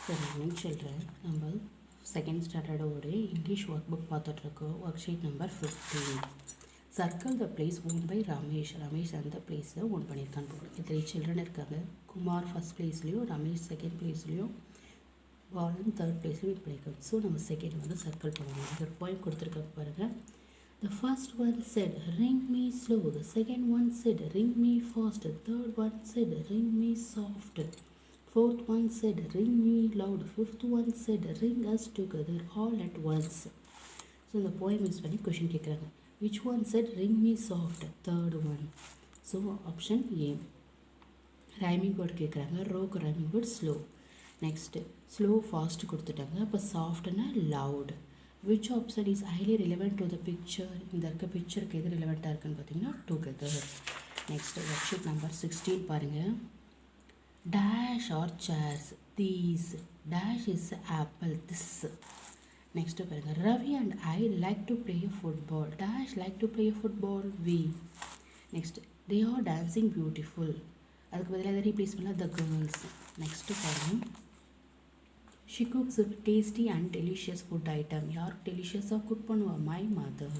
Good morning children. நம்ம second ஸ்டாண்டர்டோட English work book பார்த்துட்ருக்கோம். Work sheet number 15. Circle the place won by Ramesh. Ramesh அந்த பிளேஸில் ஓன் பண்ணியிருக்கான்னு போகணும். 3 சில்ட்ரன் இருக்காங்க. குமார் ஃபஸ்ட் பிளேஸ்லேயும், ரமேஷ் செகண்ட் பிளேஸ்லேயும், பாலன் தேர்ட் பிளேஸ்லையும் வெயிட் பண்ணியிருக்காங்க. ஸோ நம்ம செகண்ட் வந்து சர்க்கிள் பண்ணணும். ஒரு பாயிண்ட் கொடுத்துருக்காங்க பாருங்கள். The first one said, ring me slow. The second one said, ring me fast. The third one said, ring me soft. Fourth one said, ring me loud. Fifth one said, ring us together all at once. So the poem is பண்ணி question கேட்குறாங்க. Which one said, ring me soft? Third one. So option A. Rhyming word கேட்குறாங்க. ரோக்கு rhyming word slow. Next, slow fast கொடுத்துட்டாங்க. அப்போ softனா loud. Which option is highly relevant to the picture? இந்த இருக்க பிக்சருக்கு எது ரிலவெண்ட்டாக இருக்குன்னு பார்த்தீங்கன்னா together. Next, worksheet number 16 பாருங்கள். Dash or chairs, these. Dash is apple, this. Next பாருங்கள். Ravi and I like to play football. Dash like to play football, we. Next, they are dancing beautiful. அதுக்கு பதிலாக எதை replace பண்ணலாம்? The girls. Next பாருங்கள். She cooks a tasty and delicious food item. யார் டெலிஷியஸாக cook பண்ணுவா? My mother.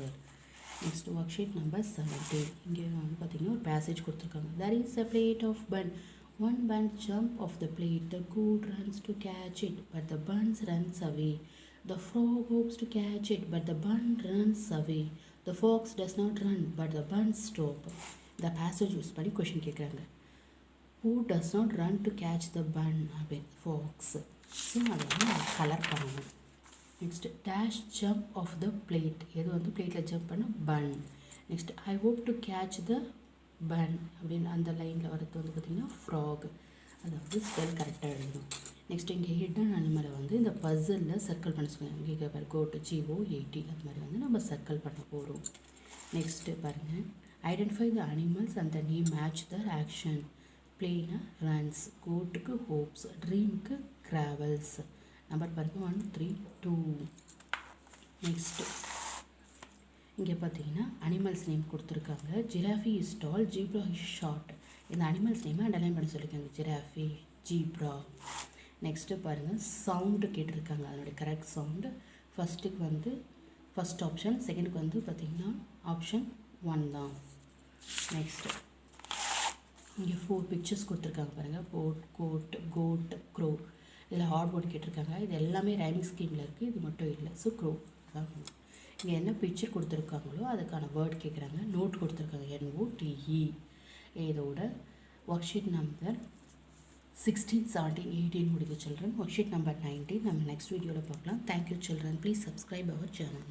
Next worksheet number 17. இங்கே வந்து பார்த்தீங்கன்னா ஒரு பேசேஜ் கொடுத்துருக்காங்க. There is a plate of bun. One bun jump off the plate. The goat runs to catch it, but the bun runs away. The frog hopes to catch it, but the bun runs away. The fox does not run, but the bun stop. The passage use பண்ணி question கேட்குறாங்க. Who does not run to catch the bun? அப்படின்னு fox. So அதை வந்து colour பண்ணணும். Next dash jump off the plate. எது வந்து பிளேட்டில் jump பண்ண? Bun. Next I hope to catch the bun அப்படின்னு அந்த லைனில் வரது வந்து பார்த்திங்கன்னா ஃப்ராக். அதை வந்து ஸ்பெல் கரெக்டாக எழுதணும். நெக்ஸ்ட் இங்கே ஹிடன் அனிமலை வந்து இந்த பசிலில் சர்க்கிள் பண்ண சொல்லுங்கள். இங்கே பாரு கோட்டு GOAT அது மாதிரி வந்து நம்ம சர்க்கிள் பண்ண போகிறோம். நெக்ஸ்ட்டு பாருங்கள். Identify the animals and the name match their action. பிளேனா ரன்ஸ், கோட்டுக்கு ஹோப்ஸ், ட்ரீமுக்கு ட்ராவல்ஸ். நம்பர் பாருங்கள் 1 3 2. நெக்ஸ்ட்டு இங்கே பார்த்தீங்கன்னா அனிமல்ஸ் நேம் கொடுத்துருக்காங்க. Giraffe is tall, zebra is short. இந்த அனிமல்ஸ் நேமை அண்டர்லைன் பண்ணி சொல்லியிருக்காங்க. Giraffe, zebra. நெக்ஸ்ட்டு பாருங்கள் சவுண்டு கேட்டிருக்காங்க. அதனுடைய கரெக்ட் சவுண்டு ஃபஸ்ட்டுக்கு வந்து ஃபஸ்ட் ஆப்ஷன், செகண்டுக்கு வந்து பார்த்திங்கன்னா ஆப்ஷன் 1 தான். நெக்ஸ்ட்டு இங்கே 4 பிக்சர்ஸ் கொடுத்துருக்காங்க பாருங்கள். Boat, coat, coat, crow. இதில் ஹார்ட் போர்ட் கேட்டிருக்காங்க. இது எல்லாமே ரைமிங் ஸ்கீமில் இருக்குது, இது மட்டும் இல்லை. ஸோ க்ரோ தான். இங்கே என்ன பிக்சர் கொடுத்துருக்காங்களோ அதுக்கான வேர்ட் கேட்குறாங்க. நோட் கொடுத்துருக்காங்க NOTE. இதோட ஒர்க் ஷீட் நம்பர் 16 17 18 முடிஞ்ச சில்ட்ரன். ஒர்க் ஷீட் நம்பர் 19 நம்ம நெக்ஸ்ட் வீடியோவில் பார்க்கலாம். Thank you children. Please subscribe our channel.